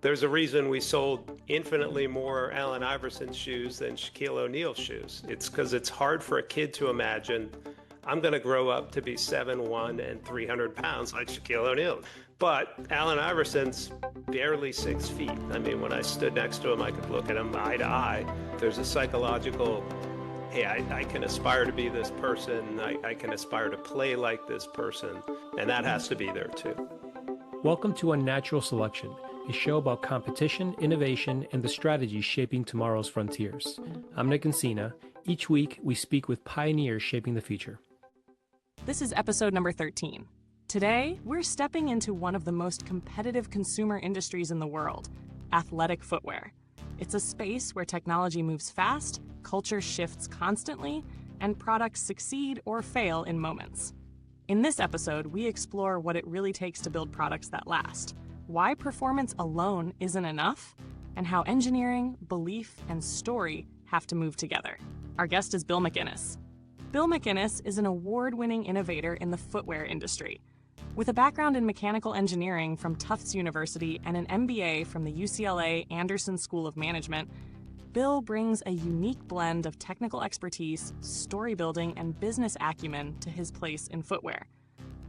There's a reason we sold infinitely more Allen Iverson shoes than Shaquille O'Neal shoes. It's because it's hard for a kid to imagine, I'm going to grow up to be 7'1" and 300 pounds like Shaquille O'Neal. But Allen Iverson's barely 6 feet. I mean, when I stood next to him, I could look at him eye to eye. There's a psychological, hey, I can aspire to be this person. I can aspire to play like this person. And that has to be there too. Welcome to Unnatural Selection, a show about competition, innovation, and the strategies shaping tomorrow's frontiers. I'm Nick Encina. Each week, we speak with pioneers shaping the future. This is episode number 13. Today, we're stepping into one of the most competitive consumer industries in the world, athletic footwear. It's a space where technology moves fast, culture shifts constantly, and products succeed or fail in moments. In this episode, we explore what it really takes to build products that last, why performance alone isn't enough, and how engineering, belief, and story have to move together. Our guest is Bill McInnis. Bill McInnis is an award-winning innovator in the footwear industry. With a background in mechanical engineering from Tufts University and an MBA from the UCLA Anderson School of Management, Bill brings a unique blend of technical expertise, story building, and business acumen to his place in footwear.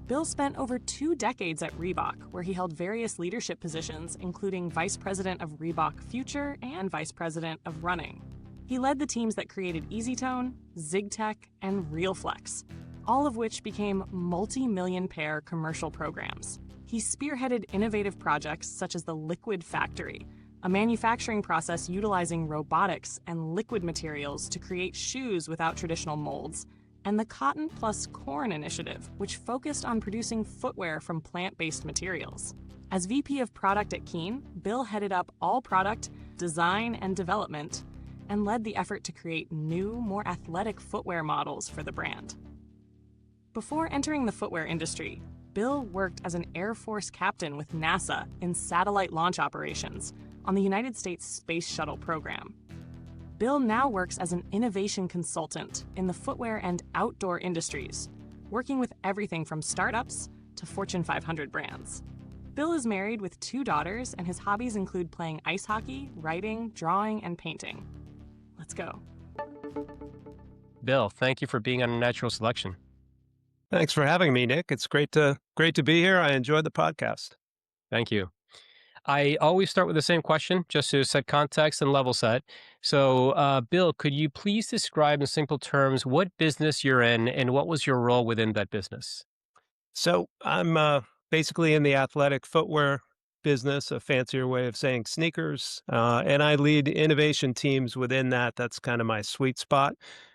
Bill spent over 2 decades at Reebok, where he held various leadership positions, including Vice President of Reebok Future and Vice President of Running. He led the teams that created EasyTone, ZigTech, and RealFlex, all of which became multi-million pair commercial programs. He spearheaded innovative projects such as the Liquid Factory, a manufacturing process utilizing robotics and liquid materials to create shoes without traditional molds, and the Cotton Plus Corn initiative, which focused on producing footwear from plant-based materials. As VP of Product at Keen, Bill headed up all product, design, and development, and led the effort to create new, more athletic footwear models for the brand. Before entering the footwear industry, Bill worked as an Air Force captain with NASA in satellite launch operations on the United States Space Shuttle program. Bill now works as an innovation consultant in the footwear and outdoor industries, working with everything from startups to Fortune 500 brands. Bill is married with 2 daughters, and his hobbies include playing ice hockey, writing, drawing, and painting. Let's go. Bill, thank you for being on Unnatural Selection. Thanks for having me, Nick. It's great to be here. I enjoyed the podcast. Thank you. I always start with the same question, just to set context and level set. So, Bill, could you please describe in simple terms what business you're in and what was your role within that business? So I'm basically in the athletic footwear business, a fancier way of saying sneakers, and I lead innovation teams within that. That's kind of my sweet spot.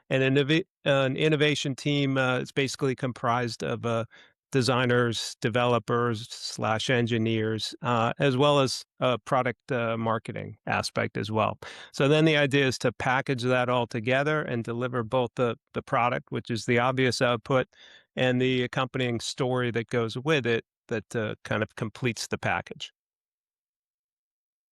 And an innovation team is basically comprised of designers, developers / engineers, as well as a product marketing aspect as well. So then the idea is to package that all together and deliver both the product, which is the obvious output, and the accompanying story that goes with it that kind of completes the package.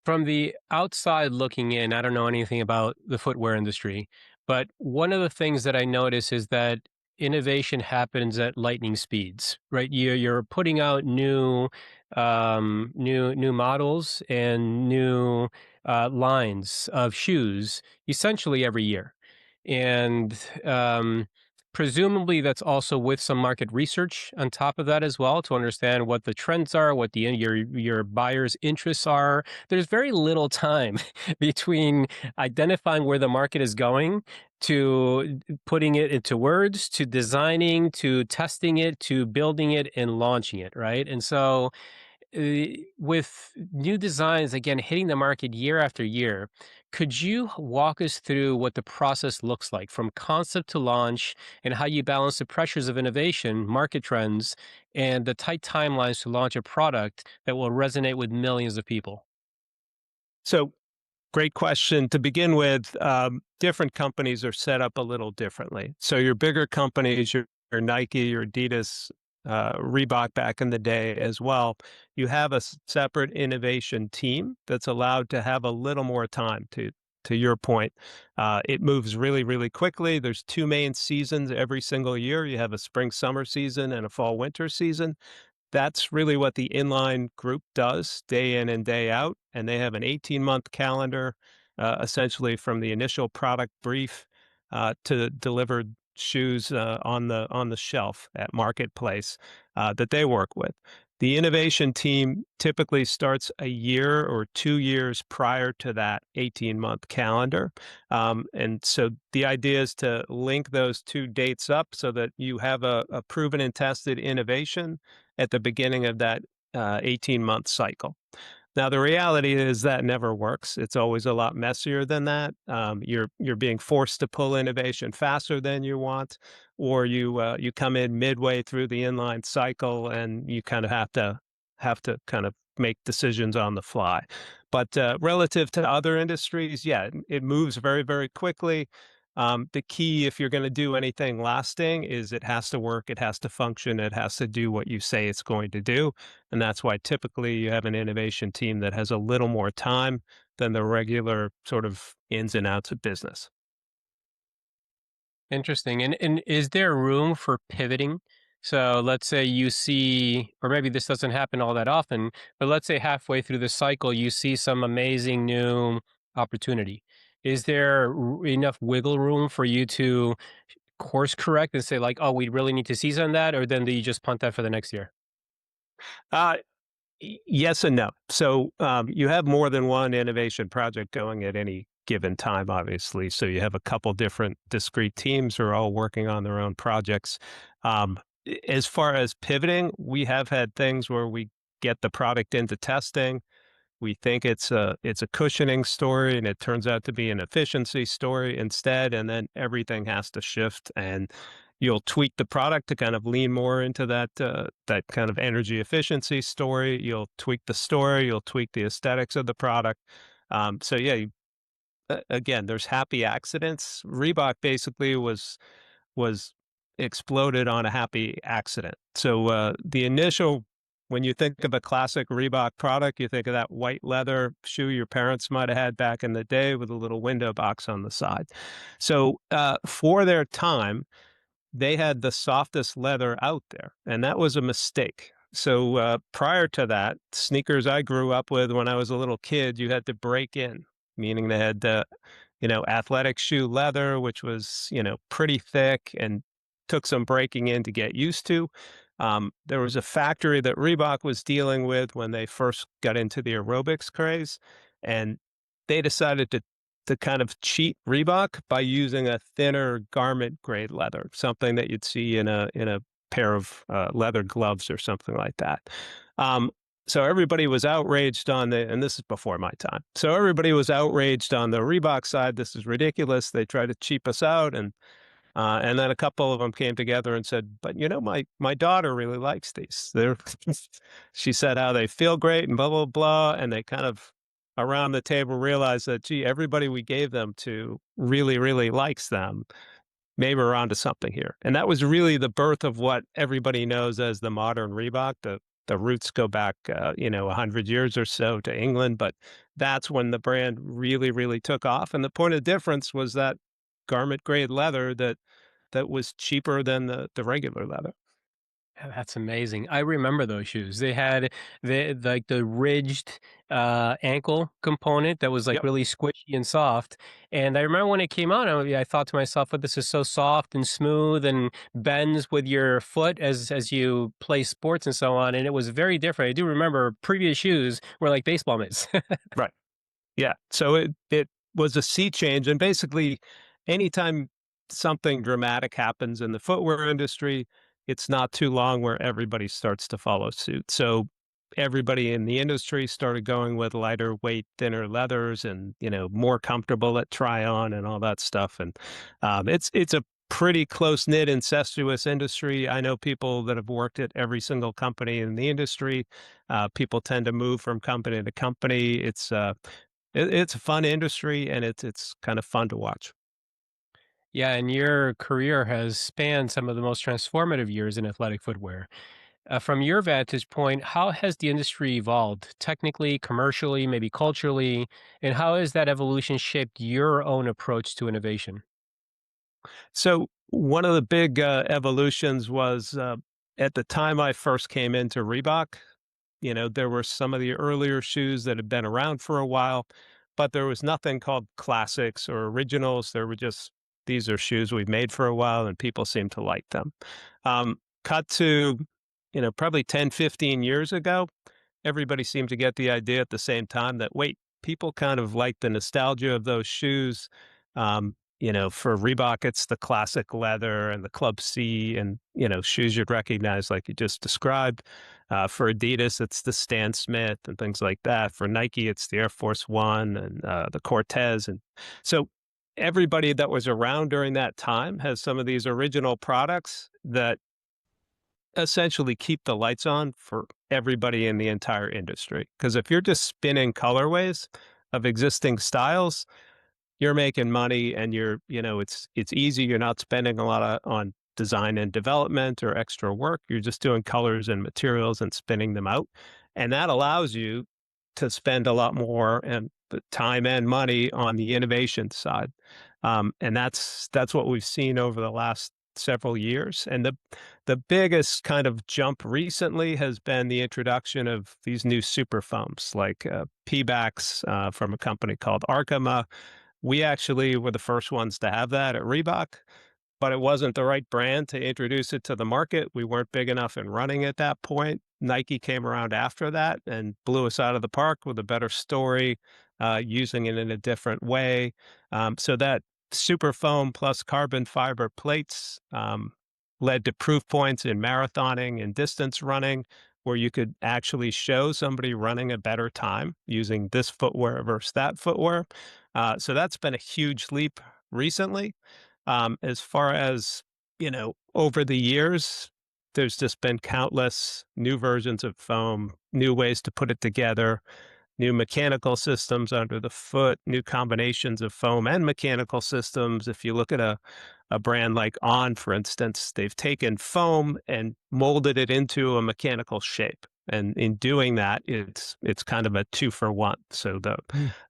From the outside looking in, I don't know anything about the footwear industry, but one of the things that I notice is that innovation happens at lightning speeds, right? You're putting out new models and new lines of shoes essentially every year, and presumably that's also with some market research on top of that as well to understand what the trends are, what your buyers' interests are. There's very little time between identifying where the market is going to putting it into words, to designing, to testing it, to building it and launching it, right? And so with new designs, again, hitting the market year after year, could you walk us through what the process looks like from concept to launch and how you balance the pressures of innovation, market trends, and the tight timelines to launch a product that will resonate with millions of people? So great question. To begin with, different companies are set up a little differently. So your bigger companies, your Nike, your Adidas, Reebok back in the day as well, you have a separate innovation team that's allowed to have a little more time to your point. It moves really, really quickly. There's 2 main seasons every single year. You have a spring, summer season and a fall, winter season. that's really what the inline group does day in and day out. And they have an 18-month calendar, essentially from the initial product brief to delivered shoes on the shelf at marketplace that they work with. The innovation team typically starts a year or 2 years prior to that 18-month calendar. And so the idea is to link those two dates up so that you have a proven and tested innovation at the beginning of that 18-month cycle. Now, the reality is that never works. It's always a lot messier than that. You're being forced to pull innovation faster than you want, or you come in midway through the inline cycle and you kind of have to kind of make decisions on the fly. But relative to other industries, yeah, it moves very, very quickly. The key, if you're going to do anything lasting, is it has to work, it has to function, it has to do what you say it's going to do. And that's why typically you have an innovation team that has a little more time than the regular sort of ins and outs of business. Interesting. And is there room for pivoting? So let's say you see, or maybe this doesn't happen all that often, but let's say halfway through the cycle, you see some amazing new opportunity. Is there enough wiggle room for you to course correct and say like, oh, we really need to seize on that, or then do you just punt that for the next year? Uh, yes and no. So you have more than one innovation project going at any given time, obviously. So you have a couple different discrete teams who are all working on their own projects. As far as pivoting, we have had things where we get the product into testing. We think it's a cushioning story, and it turns out to be an efficiency story instead, and then everything has to shift, and you'll tweak the product to kind of lean more into that kind of energy efficiency story. You'll tweak the story, you'll tweak the aesthetics of the product. So yeah, again, there's happy accidents. Reebok basically was exploded on a happy accident. So the initial when you think of a classic Reebok product, you think of that white leather shoe your parents might have had back in the day with a little window box on the side. So for their time, they had the softest leather out there, and that was a mistake. So prior to that, sneakers I grew up with when I was a little kid, you had to break in, meaning they had athletic shoe leather, which was pretty thick and took some breaking in to get used to. There was a factory that Reebok was dealing with when they first got into the aerobics craze, and they decided to kind of cheat Reebok by using a thinner garment grade leather, something that you'd see in a pair of leather gloves or something like that. So everybody was outraged and this is before my time. So everybody was outraged on the Reebok side. This is ridiculous. They tried to cheap us out, and then a couple of them came together and said, "But my daughter really likes these." She said how they feel great and blah blah blah, and they kind of around the table realized that, gee, everybody we gave them to really really likes them. Maybe we're onto something here, and that was really the birth of what everybody knows as the modern Reebok. The roots go back, 100 years or so to England, but that's when the brand really really took off. And the point of difference was that garment grade leather that was cheaper than the regular leather. Yeah, that's amazing. I remember those shoes. They had the ridged ankle component that was like Yep, really squishy and soft. And I remember when it came out, I thought to myself, "But this is so soft and smooth and bends with your foot as you play sports and so on." And it was very different. I do remember previous shoes were like baseball mitts. right. Yeah, so it was a sea change, and basically, anytime something dramatic happens in the footwear industry, it's not too long where everybody starts to follow suit. So everybody in the industry started going with lighter weight, thinner leathers, and more comfortable at try on and all that stuff. And it's a pretty close knit, incestuous industry. I know people that have worked at every single company in the industry. People tend to move from company to company. It's a fun industry, and it's kind of fun to watch. Yeah, and your career has spanned some of the most transformative years in athletic footwear. From your vantage point, how has the industry evolved technically, commercially, maybe culturally, and how has that evolution shaped your own approach to innovation? So one of the big evolutions was at the time I first came into Reebok, there were some of the earlier shoes that had been around for a while, but there was nothing called classics or originals. There were just, these are shoes we've made for a while and people seem to like them. Cut to, probably 10, 15 years ago, everybody seemed to get the idea at the same time that, wait, people kind of like the nostalgia of those shoes. For Reebok, it's the classic leather and the Club C and, shoes you'd recognize like you just described. For Adidas, it's the Stan Smith and things like that. For Nike, it's the Air Force One and the Cortez. And so everybody that was around during that time has some of these original products that essentially keep the lights on for everybody in the entire industry. Because if you're just spinning colorways of existing styles, you're making money and it's easy. You're not spending a lot on design and development or extra work. You're just doing colors and materials and spinning them out. And that allows you to spend a lot more and time and money on the innovation side. And that's what we've seen over the last several years. And the biggest kind of jump recently has been the introduction of these new super foams like P-backs from a company called Arkema. We actually were the first ones to have that at Reebok, but it wasn't the right brand to introduce it to the market. We weren't big enough in running at that point. Nike came around after that and blew us out of the park with a better story, using it in a different way. So that super foam plus carbon fiber plates led to proof points in marathoning and distance running, where you could actually show somebody running a better time using this footwear versus that footwear. So that's been a huge leap recently. As far as, over the years, there's just been countless new versions of foam, new ways to put it together, new mechanical systems under the foot, new combinations of foam and mechanical systems. If you look at a brand like On, for instance, they've taken foam and molded it into a mechanical shape. And in doing that, it's kind of a 2-for-1. So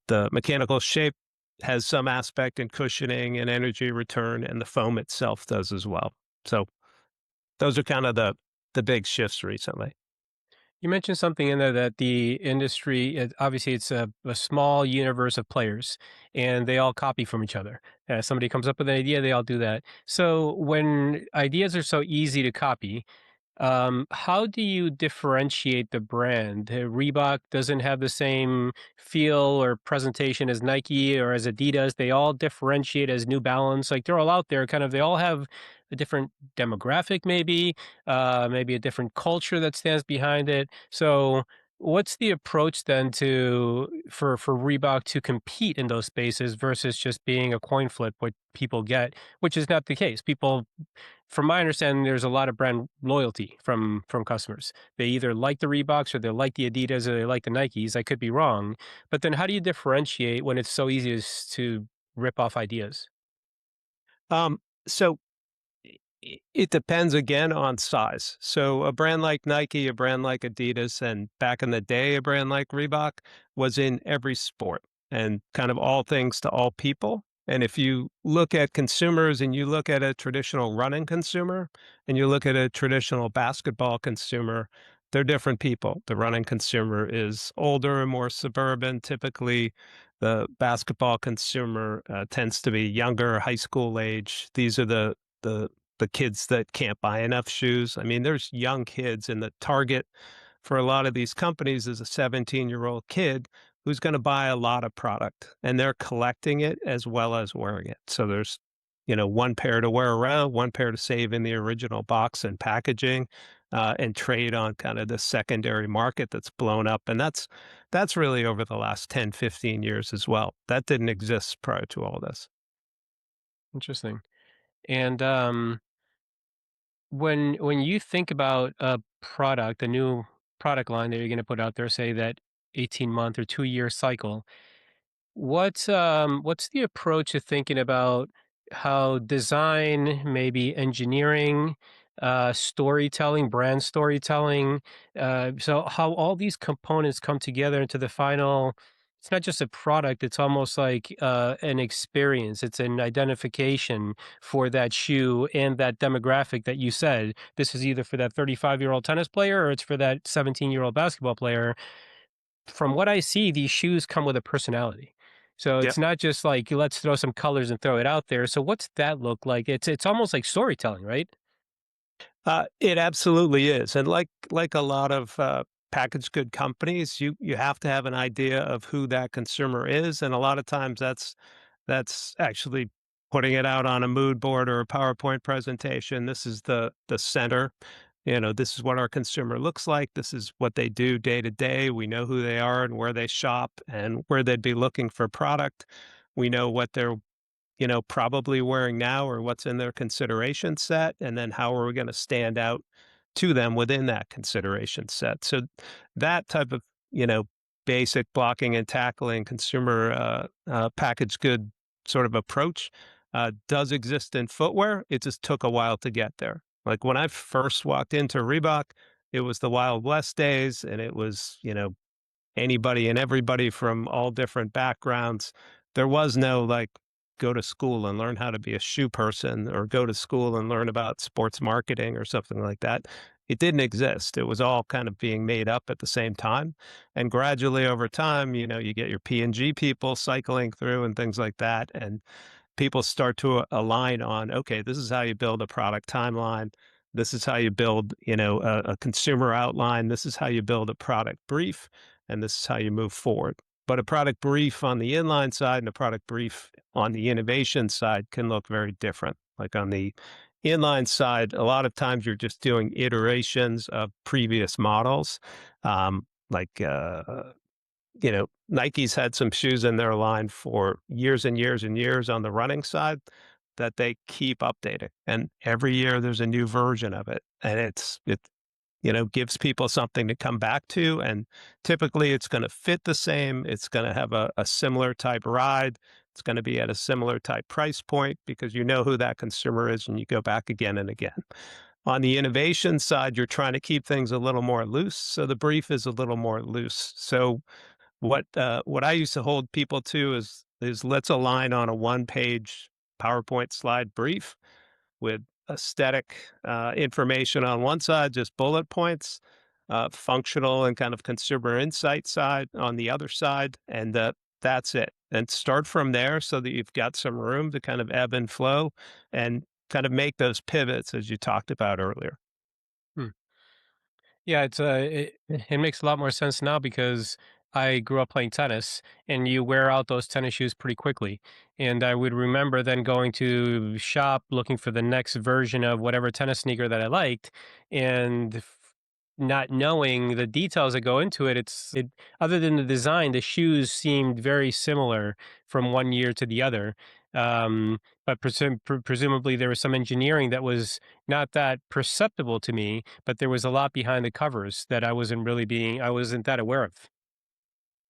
the mechanical shape has some aspect in cushioning and energy return, and the foam itself does as well. So those are kind of the big shifts recently. You mentioned something in there that the industry, obviously, it's a small universe of players, and they all copy from each other. Somebody comes up with an idea, they all do that. So when ideas are so easy to copy, how do you differentiate the brand? Reebok doesn't have the same feel or presentation as Nike or as Adidas. They all differentiate as New Balance. Like they're all out there, kind of. They all have a different demographic, maybe a different culture that stands behind it. So, what's the approach then for Reebok to compete in those spaces versus just being a coin flip? What people get, which is not the case. People, from my understanding, there's a lot of brand loyalty from customers. They either like the Reeboks or they like the Adidas or they like the Nikes. I could be wrong, but then how do you differentiate when it's so easy to rip off ideas? So it depends again on size. So a brand like Nike, a brand like Adidas, and back in the day, a brand like Reebok was in every sport and kind of all things to all people. And if you look at consumers and you look at a traditional running consumer and you look at a traditional basketball consumer, they're different people. The running consumer is older and more suburban. Typically, the basketball consumer tends to be younger, high school age. These are the kids that can't buy enough shoes. I mean, there's young kids, and the target for a lot of these companies is a 17-year-old kid who's going to buy a lot of product, and they're collecting it as well as wearing it. So there's, one pair to wear around, one pair to save in the original box and packaging, and trade on kind of the secondary market that's blown up. And that's really over the last 10, 15 years as well. That didn't exist prior to all this. Interesting. And when you think about a product, a new product line that you're going to put out there, say that 18-month or 2-year cycle, what's the approach to thinking about how design, maybe engineering, storytelling, brand storytelling, so how all these components come together into the final it's not just a product, it's almost like, an experience, it's an identification for that shoe and that demographic that you said. This is either for that 35-year-old tennis player or it's for that 17-year-old basketball player. From what I see, these shoes come with a personality. So Yep. it's not just like, "Let's throw some colors and throw it out there." So what's that look like? It's almost like storytelling, right? It absolutely is, and like a lot of packaged good companies, you have to have an idea of who that consumer is, and a lot of times that's actually putting it out on a mood board or a PowerPoint presentation. This is the center. This is what our consumer looks like. This is what they do day to day. We know who they are and where they shop and where they'd be looking for product. We know what they're probably wearing now or what's in their consideration set, and then how are we going to stand out to them within that consideration set. So that type of, you know, basic blocking and tackling consumer packaged good sort of approach does exist in footwear. It just took a while to get there. Like when I first walked into Reebok, it was the Wild West days, and it was, anybody and everybody from all different backgrounds. There was no like go to school and learn how to be a shoe person or go to school and learn about sports marketing or something like that. It didn't exist. It was all kind of being made up at the same time. And gradually over time, you get your P&G people cycling through and things like that. And people start to align on, okay, this is how you build a product timeline. This is how you build, a consumer outline. This is how you build a product brief, and this is how you move forward. But a product brief on the inline side and a product brief on the innovation side can look very different. Like on the inline side, a lot of times you're just doing iterations of previous models. Like Nike's had some shoes in their line for years and years and years on the running side that they keep updating. And every year there's a new version of it. And it gives people something to come back to. And typically it's going to fit the same. It's going to have a similar type ride. It's going to be at a similar type price point because you know who that consumer is and you go back again and again. On the innovation side, you're trying to keep things a little more loose. So the brief is a little more loose. So what I used to hold people to is let's align on a one-page PowerPoint slide brief with aesthetic information on one side, just bullet points, functional and kind of consumer insight side on the other side, and that's it. And start from there so that you've got some room to kind of ebb and flow and kind of make those pivots as you talked about earlier. Hmm. Yeah, it makes a lot more sense now because I grew up playing tennis, and you wear out those tennis shoes pretty quickly. And I would remember then going to shop looking for the next version of whatever tennis sneaker that I liked, and not knowing the details that go into it. Other than the design, the shoes seemed very similar from one year to the other. But presumably there was some engineering that was not that perceptible to me, but there was a lot behind the covers that I wasn't that aware of.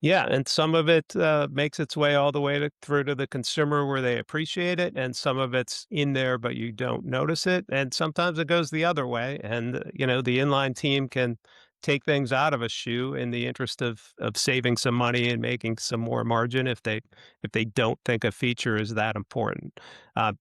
Yeah, and some of it makes its way all the way through to the consumer where they appreciate it, and some of it's in there, but you don't notice it. And sometimes it goes the other way. And the inline team can take things out of a shoe in the interest of saving some money and making some more margin if they don't think a feature is that important.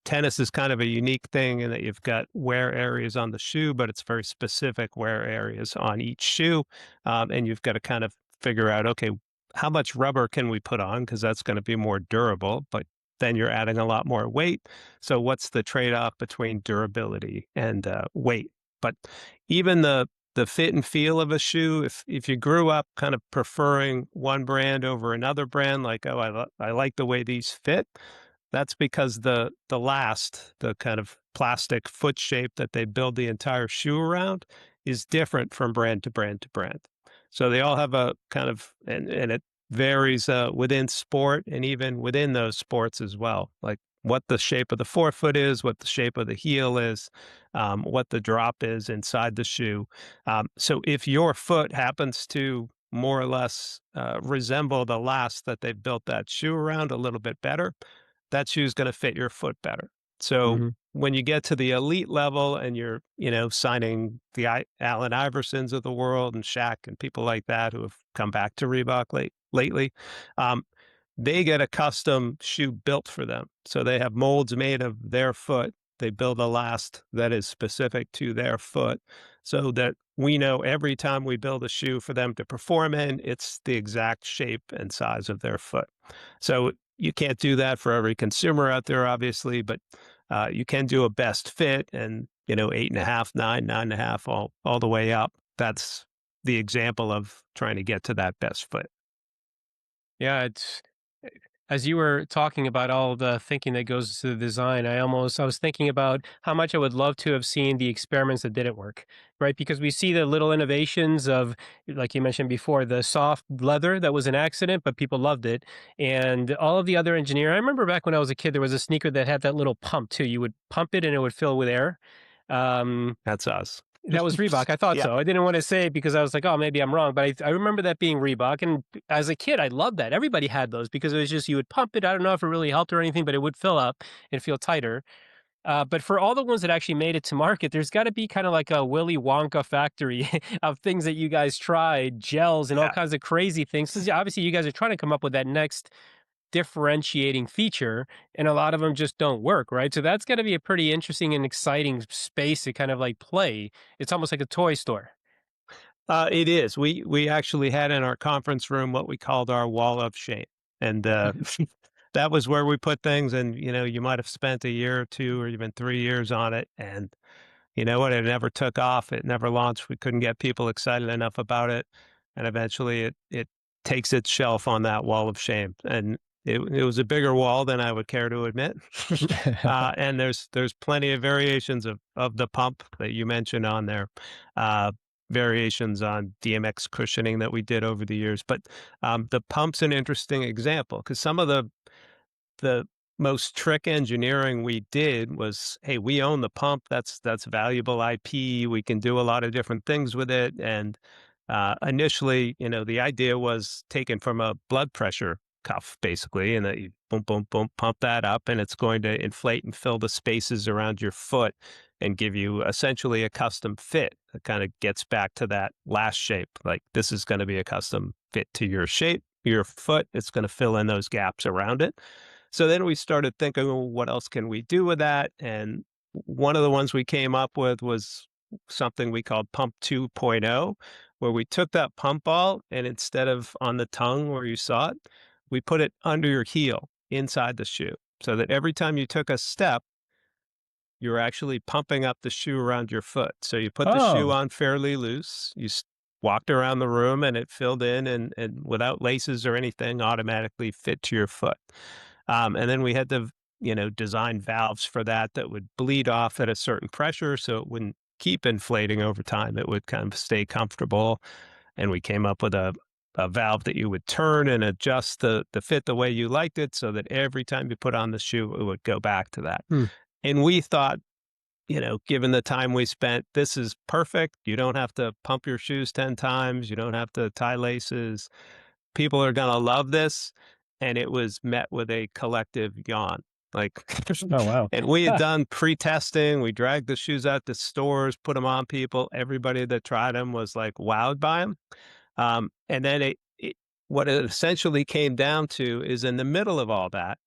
Tennis is kind of a unique thing in that you've got wear areas on the shoe, but it's very specific wear areas on each shoe, and you've got to kind of figure out, okay, how much rubber can we put on? Because that's going to be more durable, but then you're adding a lot more weight. So what's the trade-off between durability and weight? But even the fit and feel of a shoe, if you grew up kind of preferring one brand over another brand, like, oh, I like the way these fit, that's because the kind of plastic foot shape that they build the entire shoe around is different from brand to brand to brand. So they all have a kind of, and it varies within sport and even within those sports as well. Like what the shape of the forefoot is, what the shape of the heel is, what the drop is inside the shoe. So if your foot happens to more or less resemble the last that they've built that shoe around a little bit better, that shoe's going to fit your foot better. So Mhm. when you get to the elite level and you're, signing the Allen Iversons of the world and Shaq and people like that who have come back to Reebok lately. Um, they get a custom shoe built for them. So they have molds made of their foot. They build a last that is specific to their foot so that we know every time we build a shoe for them to perform in, it's the exact shape and size of their foot. So you can't do that for every consumer out there, obviously, but you can do a best fit and, 8.5, 9, 9.5, all the way up. That's the example of trying to get to that best fit. Yeah, as you were talking about all the thinking that goes to the design, I was thinking about how much I would love to have seen the experiments that didn't work, right? Because we see the little innovations of, like you mentioned before, the soft leather that was an accident, but people loved it. And all of the other engineering. I remember back when I was a kid, there was a sneaker that had that little pump too. You would pump it and it would fill with air. Um, That's us. that was Reebok. I thought Yeah. so. I didn't want to say it because I was like, oh, maybe I'm wrong. But I remember that being Reebok. And as a kid, I loved that. Everybody had those because it was just, you would pump it. I don't know if it really helped or anything, but it would fill up and feel tighter. But for all the ones that actually made it to market, there's got to be kind of like a Willy Wonka factory of things that you guys tried, gels and all Yeah. kinds of crazy things. 'Cause obviously, you guys are trying to come up with that next differentiating feature, and a lot of them just don't work, right? So that's got to be a pretty interesting and exciting space to kind of like play. It's almost like a toy store. It is. We actually had in our conference room what we called our wall of shame, and that was where we put things. And you might have spent a year or 2 or even 3 years on it, and you know what? It never took off. It never launched. We couldn't get people excited enough about it, and eventually it takes its shelf on that wall of shame. And it was a bigger wall than I would care to admit. And there's plenty of variations of the pump that you mentioned on there. Uh, Variations on DMX cushioning that we did over the years. But the pump's an interesting example because some of the most trick engineering we did was, hey, we own the pump. That's valuable IP. We can do a lot of different things with it. And initially, the idea was taken from a blood pressure cuff, basically, and that you boom, boom, boom, pump that up, and it's going to inflate and fill the spaces around your foot and give you essentially a custom fit. It kind of gets back to that last shape. Like this is going to be a custom fit to your shape, your foot. It's going to fill in those gaps around it. So then we started thinking, well, what else can we do with that? And one of the ones we came up with was something we called Pump 2.0, where we took that pump ball and instead of on the tongue where you saw it, we put it under your heel inside the shoe so that every time you took a step, you're actually pumping up the shoe around your foot. So you put the shoe Oh, on fairly loose, walked around the room and it filled in and without laces or anything automatically fit to your foot. And then we had to, design valves for that would bleed off at a certain pressure so it wouldn't keep inflating over time. It would kind of stay comfortable. And we came up with a valve that you would turn and adjust the fit the way you liked it so that every time you put on the shoe, it would go back to that. hmm. And we thought, given the time we spent, this is perfect. You don't have to pump your shoes 10 times. You don't have to tie laces. People are going to love this. And it was met with a collective yawn. Like, Oh, wow. and we had done pre-testing. We dragged the shoes out to stores, put them on people. Everybody that tried them was like wowed by them. And then what it essentially came down to is in the middle of all that,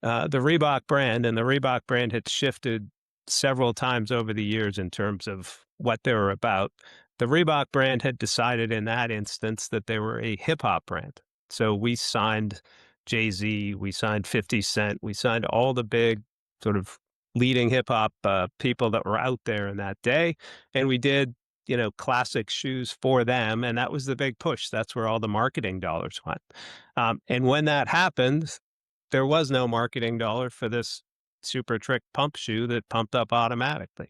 the Reebok brand, and the Reebok brand had shifted several times over the years in terms of what they were about. The Reebok brand had decided in that instance that they were a hip hop brand. So we signed Jay-Z, we signed 50 Cent, we signed all the big sort of leading hip hop people that were out there in that day. And we did, classic shoes for them. And that was the big push. That's where all the marketing dollars went. And when that happened, there was no marketing dollar for this super trick pump shoe that pumped up automatically.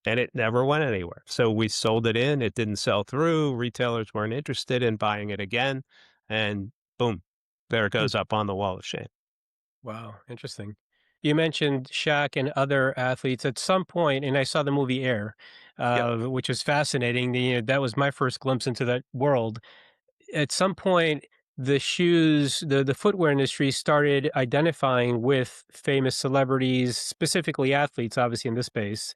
And it never went anywhere. So we sold it in. It didn't sell through. Retailers weren't interested in buying it again. And boom, there it Hmm. goes up on the wall of shame. Wow, interesting. You mentioned Shaq and other athletes at some point, and I saw the movie Air, Yep. which was fascinating. That was my first glimpse into that world. At some point, the shoes, the footwear industry started identifying with famous celebrities, specifically athletes, obviously in this space.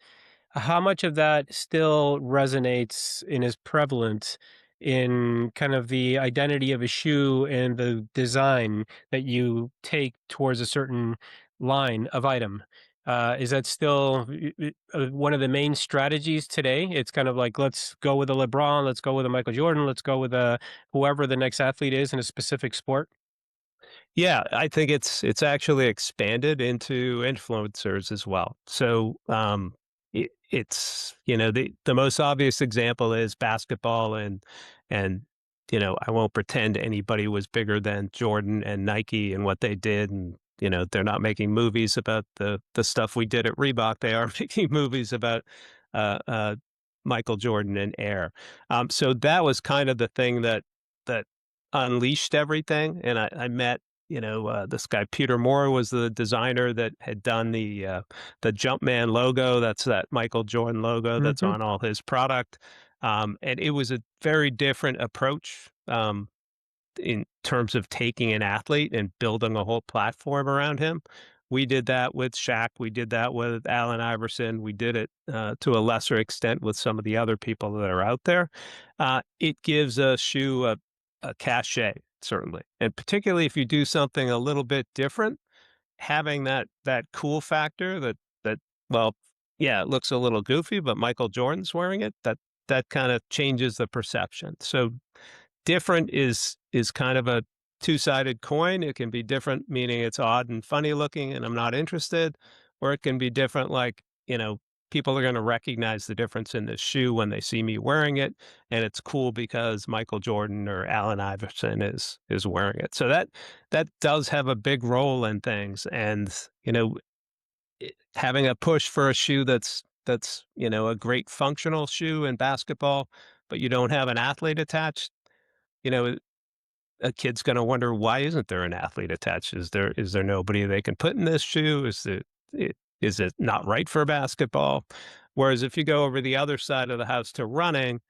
How much of that still resonates and is prevalent in kind of the identity of a shoe and the design that you take towards a certain line of item. Is that still one of the main strategies today? It's kind of like, let's go with a LeBron, let's go with a Michael Jordan, let's go with a whoever the next athlete is in a specific sport. Yeah, I think it's actually expanded into influencers as well. So, it's the most obvious example is basketball, and I won't pretend anybody was bigger than Jordan and Nike and what they did, and they're not making movies about the stuff we did at Reebok. They are making movies about uh, uh, Michael Jordan and Air. So that was kind of the thing that unleashed everything, and I met this guy Peter Moore was the designer that had done the Jumpman logo. That's that Michael Jordan logo that's Hmm. on all his product. And it was a very different approach in terms of taking an athlete and building a whole platform around him. We did that with Shaq. We did that with Allen Iverson. We did it to a lesser extent with some of the other people that are out there. It gives a shoe a cachet, certainly, and particularly if you do something a little bit different, having that cool factor that well, yeah, it looks a little goofy, but Michael Jordan's wearing it. That kind of changes the perception. So different is kind of a two-sided coin. It can be different, meaning it's odd and funny looking, and I'm not interested, or it can be different, like, people are going to recognize the difference in this shoe when they see me wearing it, and it's cool because Michael Jordan or Allen Iverson is wearing it. So that does have a big role in things, and having a push for a shoe that's a great functional shoe in basketball, but you don't have an athlete attached. You know, a kid's gonna wonder, why isn't there an athlete attached? Is there nobody they can put in this shoe? Is it not right for basketball? Whereas if you go over the other side of the house to running,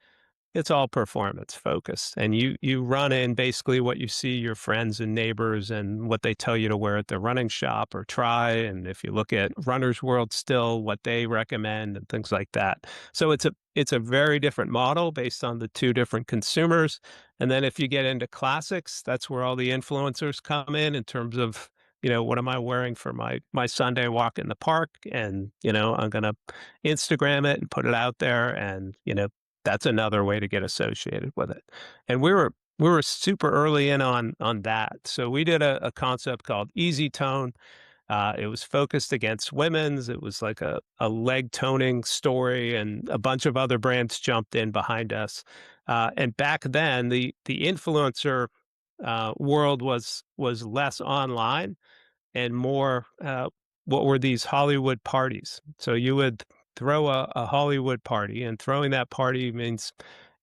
it's all performance focused, and you run in basically what you see your friends and neighbors and what they tell you to wear at the running shop or try, and if you look at Runner's World still, what they recommend and things like that. So it's a very different model based on the two different consumers, and then if you get into classics, that's where all the influencers come in terms of, what am I wearing for my Sunday walk in the park, and, I'm gonna Instagram it and put it out there, and, that's another way to get associated with it. And we were super early in on that. So we did a concept called EasyTone. It was focused against women's. It was like a leg toning story, and a bunch of other brands jumped in behind us. And back then, the influencer world was less online and more what were these Hollywood parties. So you would throw a Hollywood party, and throwing that party means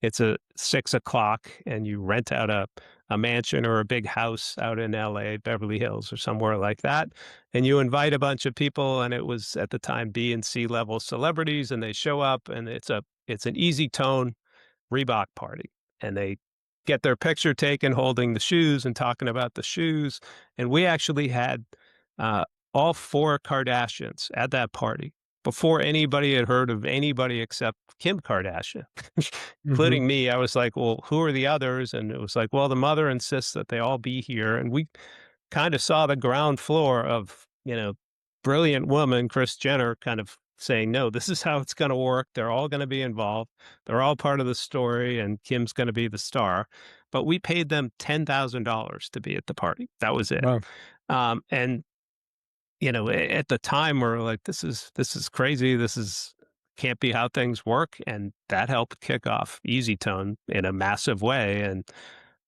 it's a 6 o'clock, and you rent out a mansion or a big house out in LA, Beverly Hills, or somewhere like that. And you invite a bunch of people, and it was at the time B and C level celebrities, and they show up, and it's an easy tone Reebok party, and they get their picture taken holding the shoes and talking about the shoes. And we actually had uh, all four Kardashians at that party before anybody had heard of anybody except Kim Kardashian, Hmm. including me. I was like, well, who are the others? And it was like, well, the mother insists that they all be here. And we kind of saw the ground floor of, brilliant woman, Chris Jenner, kind of saying, no, this is how it's going to work. They're all going to be involved. They're all part of the story, and Kim's going to be the star. But we paid them $10,000 to be at the party. That was it. Wow. And at the time, we're like, this is crazy. This is can't be how things work, and that helped kick off EasyTone in a massive way. And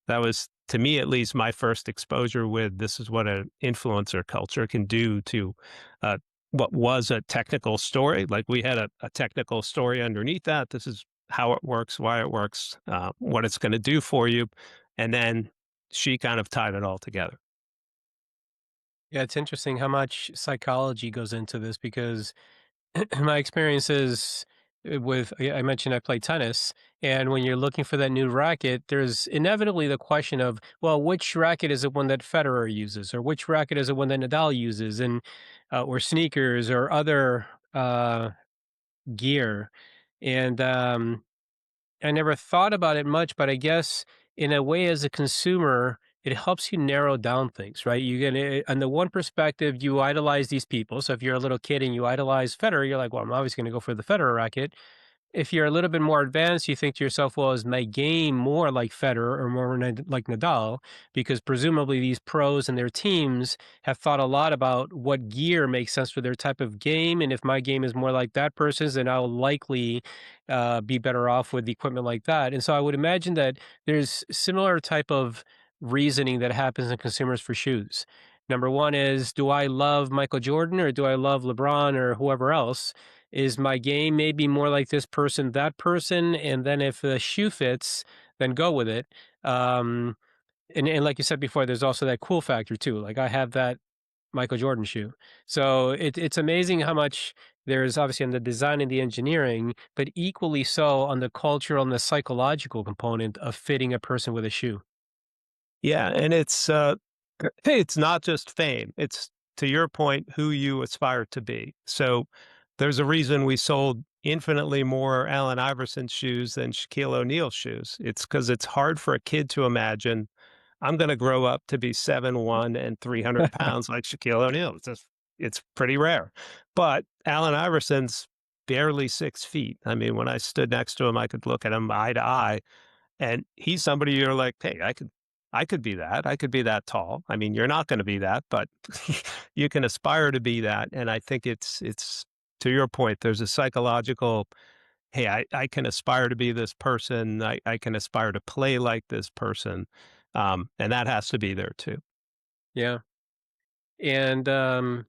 that was, to me at least, my first exposure with this is what an influencer culture can do to uh, what was a technical story. Like, we had a technical story underneath that. This is how it works, why it works, what it's going to do for you, and then she kind of tied it all together. Yeah, it's interesting how much psychology goes into this because my experiences with I mentioned I play tennis, and when you're looking for that new racket, there's inevitably the question of, well, which racket is the one that Federer uses, or which racket is the one that Nadal uses, and or sneakers or other gear, and I never thought about it much, but I guess in a way as a consumer, it helps you narrow down things, right? You get it on the one perspective, you idolize these people. So if you're a little kid and you idolize Federer, you're like, well, I'm obviously going to go for the Federer racket. If you're a little bit more advanced, you think to yourself, well, is my game more like Federer or more like Nadal? Because presumably these pros and their teams have thought a lot about what gear makes sense for their type of game. And if my game is more like that person's, then I'll likely be better off with equipment like that. And so I would imagine that there's similar type of reasoning that happens in consumers for shoes. Number one is, do I love Michael Jordan or do I love LeBron or whoever else? Is my game maybe more like this person, that person? And then if the shoe fits, then go with it. Um, and like you said before, there's also that cool factor too. Like I have that Michael Jordan shoe. So it's amazing how much there's obviously on the design and the engineering, but equally so on the cultural and the psychological component of fitting a person with a shoe. Yeah, and it's not just fame. It's, to your point, who you aspire to be. So there's a reason we sold infinitely more Allen Iverson shoes than Shaquille O'Neal shoes. It's because it's hard for a kid to imagine, I'm going to grow up to be 7'1" and 300 pounds like Shaquille O'Neal. It's pretty rare. But Allen Iverson's barely 6 feet. I mean, when I stood next to him, I could look at him eye to eye, and he's somebody you're like, hey, I could be that. I could be that tall. I mean, you're not going to be that, but you can aspire to be that. And I think it's to your point, there's a psychological, hey, I can aspire to be this person. I can aspire to play like this person. And that has to be there too. Yeah. And the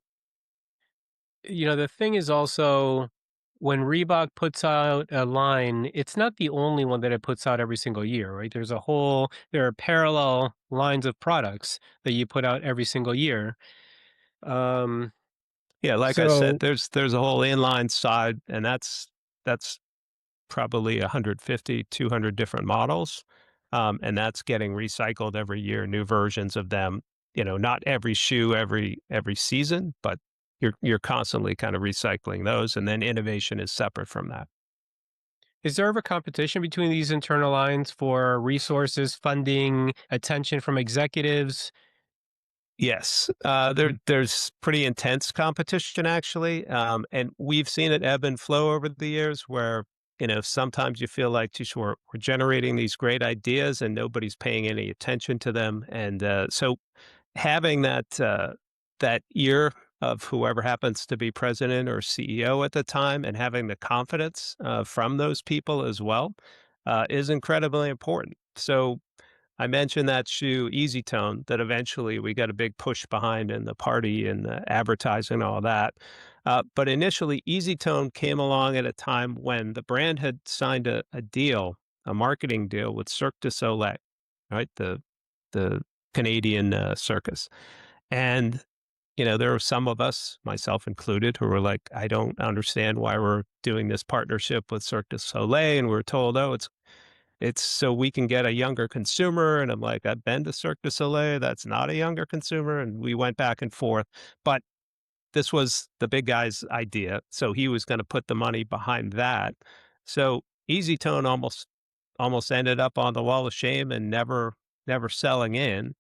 thing is also when Reebok puts out a line, it's not the only one that it puts out every single year, right? There are parallel lines of products that you put out every single year. Um, Yeah, like I said, so there's a whole inline side, and that's probably 150, 200 different models. And that's getting recycled every year, new versions of them. Not every shoe every season, but you're constantly kind of recycling those, and then innovation is separate from that. is there ever competition between these internal lines for resources, funding, attention from executives? Yes, there's pretty intense competition actually, and we've seen it ebb and flow over the years. Where sometimes you feel like, geez, we're generating these great ideas and nobody's paying any attention to them, and so having that ear of whoever happens to be president or CEO at the time, and having the confidence from those people as well, is incredibly important. So I mentioned that shoe, EasyTone, that eventually we got a big push behind in the party and the advertising and all that. But initially, EasyTone came along at a time when the brand had signed a marketing deal with Cirque du Soleil, right? The Canadian circus. And there were some of us, myself included, who were like, I don't understand why we're doing this partnership with Cirque du Soleil. And we're told, oh, it's so we can get a younger consumer. And I'm like, I've been to Cirque du Soleil. That's not a younger consumer. And we went back and forth. But this was the big guy's idea. So he was going to put the money behind that. So EasyTone almost ended up on the wall of shame and never selling in.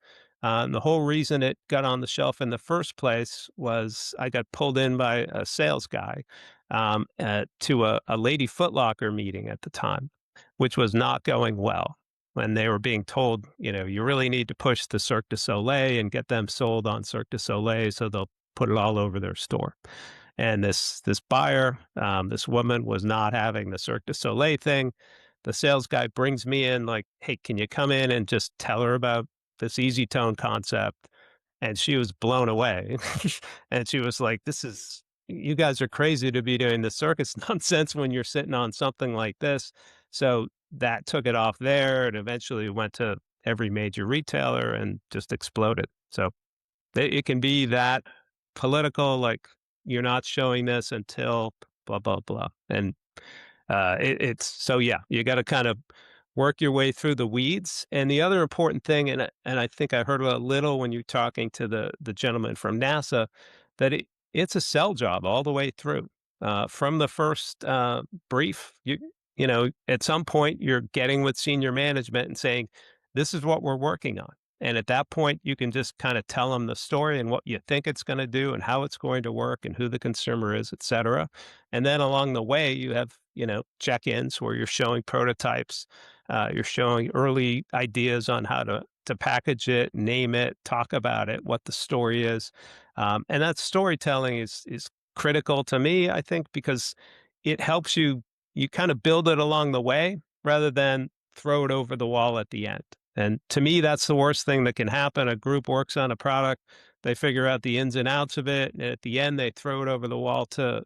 And the whole reason it got on the shelf in the first place was I got pulled in by a sales guy to a Lady Foot Locker meeting at the time, which was not going well. When they were being told, you really need to push the Cirque du Soleil and get them sold on Cirque du Soleil so they'll put it all over their store. And this buyer, this woman, was not having the Cirque du Soleil thing. The sales guy brings me in like, hey, can you come in and just tell her about this easy tone concept? And she was blown away. And she was like, you guys are crazy to be doing this circus nonsense when you're sitting on something like this. So that took it off there, and eventually went to every major retailer and just exploded. So it can be that political, like, you're not showing this until blah, blah, blah. And it's so, yeah, you got to kind of work your way through the weeds. And the other important thing, and I think I heard a little when you're talking to the gentleman from NASA, that it's a sell job all the way through. From the first brief, at some point you're getting with senior management and saying, this is what we're working on. And at that point, you can just kind of tell them the story and what you think it's going to do and how it's going to work and who the consumer is, et cetera. And then along the way, you have, check-ins where you're showing prototypes, you're showing early ideas on how to package it, name it, talk about it, what the story is. And that storytelling is critical to me, I think, because it helps you kind of build it along the way rather than throw it over the wall at the end. And to me, that's the worst thing that can happen. A group works on a product, they figure out the ins and outs of it, and at the end, they throw it over the wall to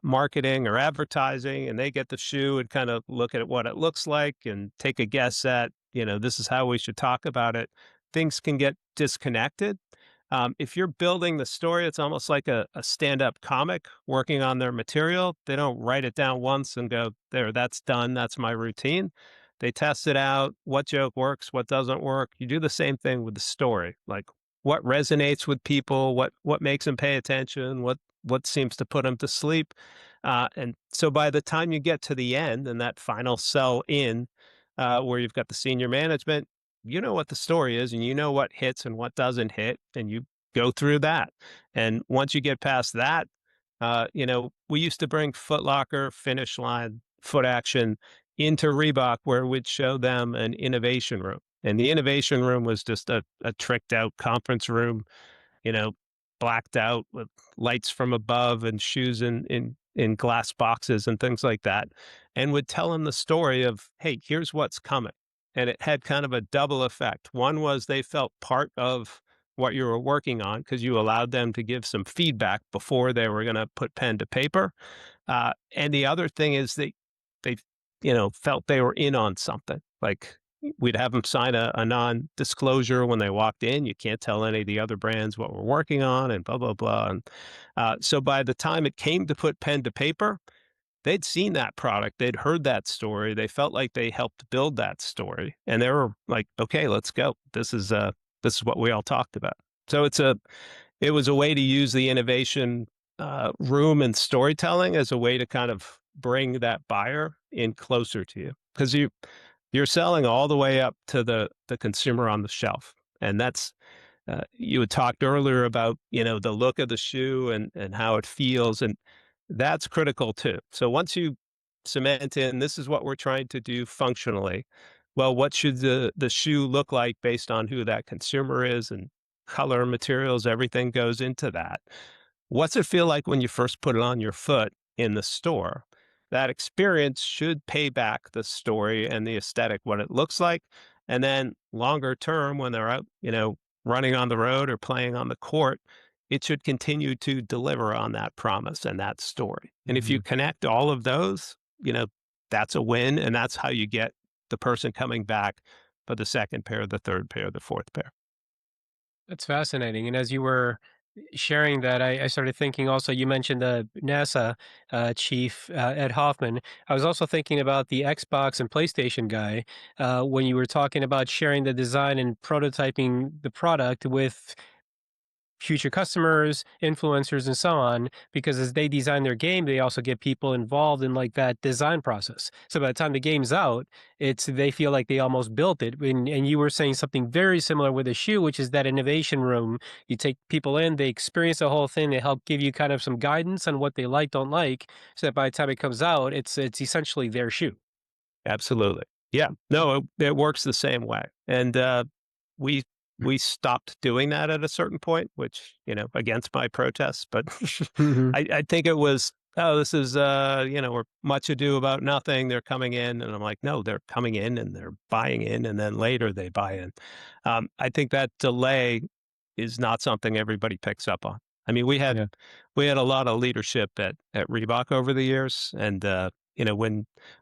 marketing or advertising, and they get the shoe and kind of look at what it looks like and take a guess at, this is how we should talk about it. Things can get disconnected. If you're building the story, it's almost like a stand-up comic working on their material. They don't write it down once and go, there, that's done. That's my routine. They test it out. What joke works? What doesn't work? You do the same thing with the story. Like what resonates with people? What makes them pay attention? What seems to put them to sleep? And so by the time you get to the end and that final sell in, where you've got the senior management, you know what the story is and you know what hits and what doesn't hit, and you go through that. And once you get past that, we used to bring Foot Locker, Finish Line, Foot Action into Reebok where we'd show them an innovation room. And the innovation room was just a tricked out conference room, you know, blacked out with lights from above and shoes in glass boxes and things like that, and would tell them the story of, hey, here's what's coming. And it had kind of a double effect. One was they felt part of what you were working on because you allowed them to give some feedback before they were going to put pen to paper. And the other thing is they felt they were in on something. Like we'd have them sign a non-disclosure when they walked in. You can't tell any of the other brands what we're working on and blah, blah, blah. And so by the time it came to put pen to paper, they'd seen that product. They'd heard that story. They felt like they helped build that story. And they were like, okay, let's go. This is what we all talked about. So it was a way to use the innovation room and storytelling as a way to kind of bring that buyer in closer to you, because you're selling all the way up to the consumer on the shelf. And that's you had talked earlier about, the look of the shoe and how it feels, and that's critical too. So once you cement in, this is what we're trying to do functionally. Well, what should the shoe look like based on who that consumer is, and color, materials, everything goes into that. What's it feel like when you first put it on your foot in the store? That experience should pay back the story and the aesthetic, what it looks like. And then longer term, when they're out, running on the road or playing on the court, it should continue to deliver on that promise and that story. And if you connect all of those, that's a win. And that's how you get the person coming back for the second pair, the third pair, the fourth pair. That's fascinating. And as you were sharing that, I started thinking also, you mentioned the NASA chief, Ed Hoffman. I was also thinking about the Xbox and PlayStation guy when you were talking about sharing the design and prototyping the product with future customers, influencers, and so on, because as they design their game, they also get people involved in like that design process. So by the time the game's out, they feel like they almost built it. And you were saying something very similar with a shoe, which is that innovation room. You take people in, they experience the whole thing, they help give you kind of some guidance on what they like, don't like, so that by the time it comes out, it's essentially their shoe. Absolutely. Yeah. No, it works the same way. And we we stopped doing that at a certain point, which, against my protests, but Mhm. I think it was, oh, this is, we're much ado about nothing. They're coming in. And I'm like, no, they're coming in and they're buying in. And then later they buy in. I think that delay is not something everybody picks up on. I mean, Yeah. we had a lot of leadership at Reebok over the years. And,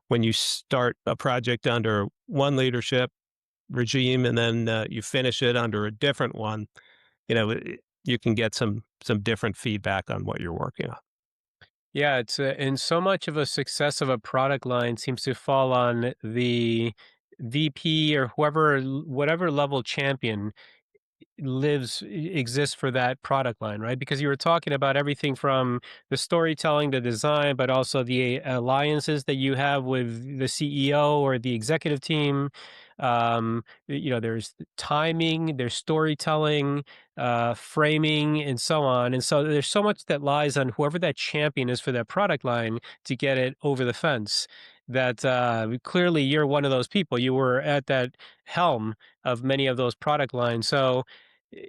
when you start a project under one leadership regime and then you finish it under a different one, you can get some different feedback on what you're working on. Yeah, it's and so much of a success of a product line seems to fall on the VP or whoever, whatever level champion exists for that product line, right? Because you were talking about everything from the storytelling, the design, but also the alliances that you have with the CEO or the executive team. There's timing, there's storytelling, framing, and so on. And so there's so much that lies on whoever that champion is for that product line to get it over the fence. That clearly you're one of those people. You were at that helm of many of those product lines. So eh,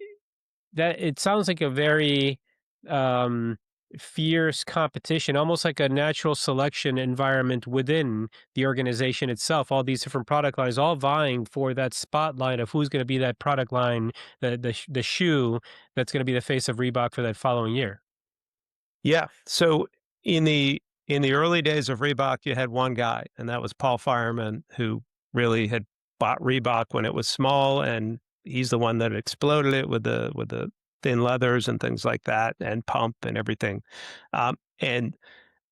that it sounds like a very um, fierce competition, almost like a natural selection environment within the organization itself. All these different product lines, all vying for that spotlight of who's going to be that product line, the shoe that's going to be the face of Reebok for that following year. Yeah. So in the early days of Reebok, you had one guy, and that was Paul Fireman, who really had bought Reebok when it was small, and he's the one that exploded it with the thin leathers and things like that, and pump and everything. And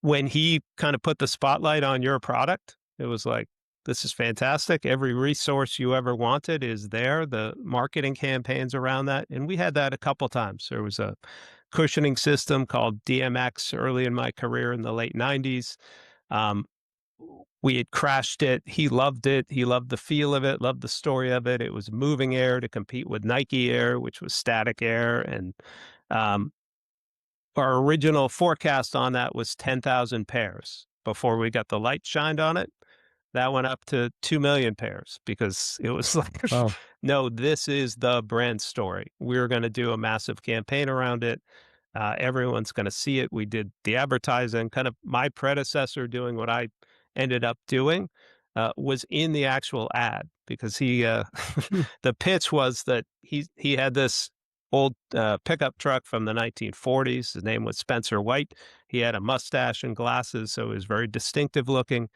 when he kind of put the spotlight on your product, it was like, this is fantastic. Every resource you ever wanted is there. The marketing campaigns around that. And we had that a couple times. There was a cushioning system called DMX early in my career in the late 90s. Um, we had crashed it. He loved it. He loved the feel of it, loved the story of it. It was moving air to compete with Nike Air, which was static air. And um, our original forecast on that was 10,000 pairs before we got the light shined on it. That went up to 2 million pairs because it was like, Wow. no, this is the brand story. We're going to do a massive campaign around it. Everyone's going to see it. We did the advertising. Kind of my predecessor doing what I ended up doing was in the actual ad because Hmm. the pitch was that he had this old pickup truck from the 1940s. His name was Spencer White. He had a mustache and glasses, so it was very distinctive looking.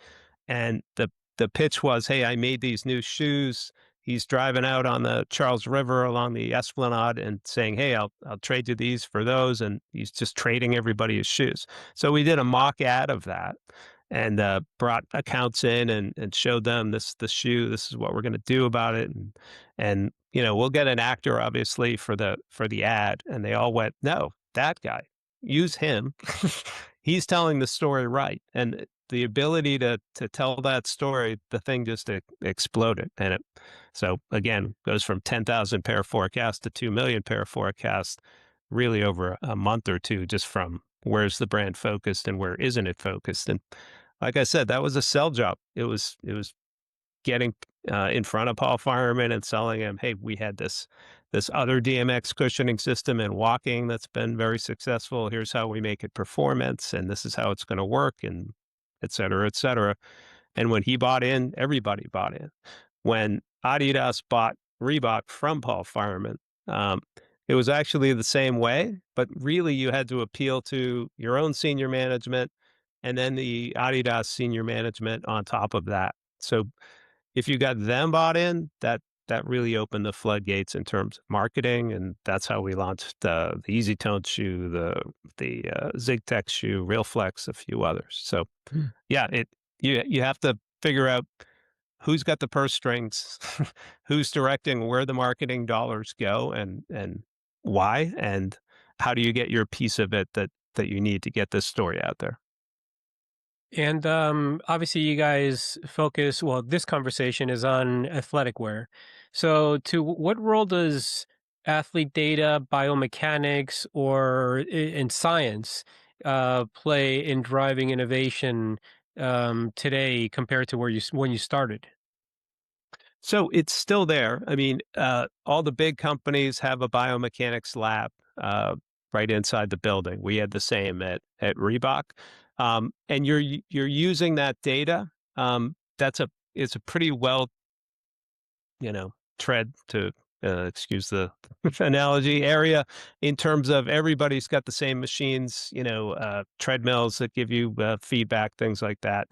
And the pitch was, "Hey, I made these new shoes." He's driving out on the Charles River along the Esplanade and saying, "Hey, I'll trade you these for those," and he's just trading everybody his shoes. So we did a mock ad of that and brought accounts in and showed them the shoe. This is what we're going to do about it, and we'll get an actor obviously for the ad, and they all went, "No, that guy, use him." He's telling the story right, and the ability to tell that story, the thing just exploded. And so again, goes from 10,000 pair forecast to 2 million pair forecast really over a month or two, just from where's the brand focused and where isn't it focused. And like I said, that was a sell job. It was getting in front of Paul Fireman and selling him, hey, we had this other DMX cushioning system in walking that's been very successful. Here's how we make it performance, and this is how it's going to work, and et cetera, et cetera. And when he bought in, everybody bought in. When Adidas bought Reebok from Paul Fireman, um, it was actually the same way, but really you had to appeal to your own senior management and then the Adidas senior management on top of that. So if you got them bought in, that really opened the floodgates in terms of marketing, and that's how we launched the EasyTone shoe, the ZigTech shoe, RealFlex, a few others. So Hmm. yeah, you have to figure out who's got the purse strings, who's directing where the marketing dollars go, and why, and how do you get your piece of it that you need to get this story out there. And obviously, you guys focus. Well, this conversation is on athletic wear. So, to what role does athlete data, biomechanics, or in science play in driving innovation today compared to when you started? So it's still there. I mean, all the big companies have a biomechanics lab right inside the building. We had the same at Reebok, and you're using that data. That's a it's a pretty well tread to excuse the analogy area in terms of everybody's got the same machines, treadmills that give you feedback, things like that.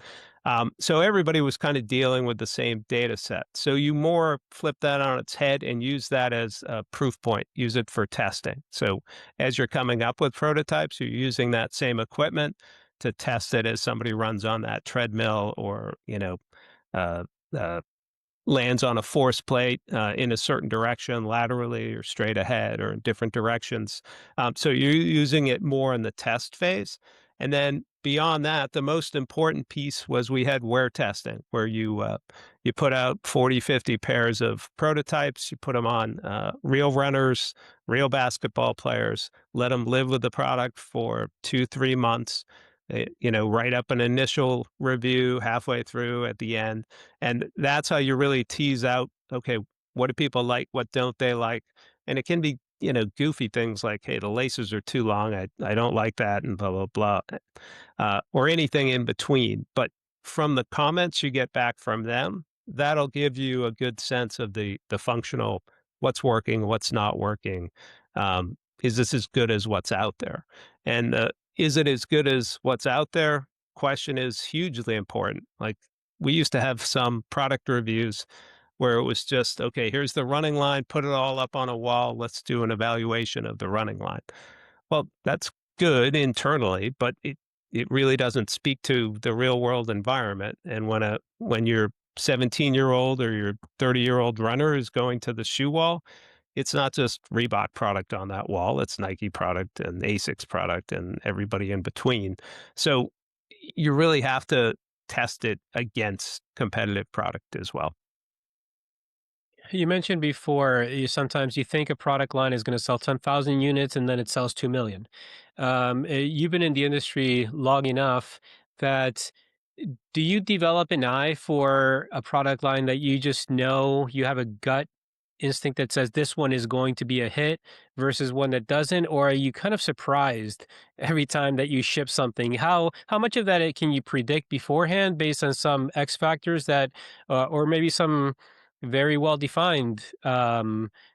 So everybody was kind of dealing with the same data set. So you more flip that on its head and use that as a proof point, use it for testing. So as you're coming up with prototypes, you're using that same equipment to test it as somebody runs on that treadmill or, uh, lands on a force plate in a certain direction, laterally or straight ahead or in different directions. So you're using it more in the test phase. And then beyond that, the most important piece was we had wear testing, where you put out 40, 50 pairs of prototypes, you put them on real runners, real basketball players, let them live with the product for 2, 3 months. Write up an initial review halfway through at the end, and that's how you really tease out, okay, what do people like? What don't they like? And it can be, goofy things like, hey, the laces are too long. I don't like that, and blah, blah, blah, or anything in between. But from the comments you get back from them, that'll give you a good sense of the functional, what's working, what's not working. Is this as good as what's out there? And is it as good as what's out there? Question is hugely important. Like, we used to have some product reviews where it was just, okay, here's the running line, put it all up on a wall, let's do an evaluation of the running line. Well, that's good internally, but it really doesn't speak to the real world environment. And when your 17-year-old or your 30-year-old runner is going to the shoe wall, it's not just Reebok product on that wall, it's Nike product and Asics product and everybody in between. So you really have to test it against competitive product as well. You mentioned before, sometimes you think a product line is going to sell 10,000 units and then it sells 2 million. You've been in the industry long enough that do you develop an eye for a product line that you just know you have a gut instinct that says this one is going to be a hit versus one that doesn't? Or are you kind of surprised every time that you ship something? How much of that can you predict beforehand based on some X factors that, or maybe some very well defined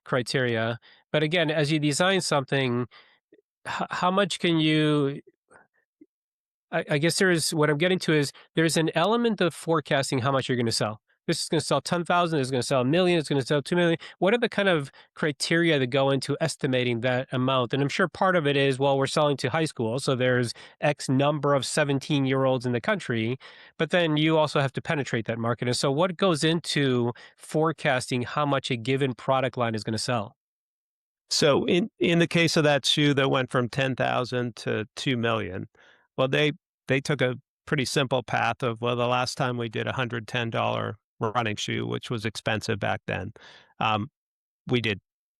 criteria? But again, as you design something, how much can you I guess there's what I'm getting to is there's an element of forecasting how much you're going to sell. This is going to sell 10,000, it's going to sell a million, it's going to sell 2 million. What are the kind of criteria that go into estimating that amount? And I'm sure part of it is, well, we're selling to high school, so there's X number of 17-year-olds in the country, but then you also have to penetrate that market. And so what goes into forecasting how much a given product line is going to sell? So in the case of that shoe that went from 10,000 to 2 million, well, they took a pretty simple path of, well, the last time we did a $110 running shoe, which was expensive back then, um, we did,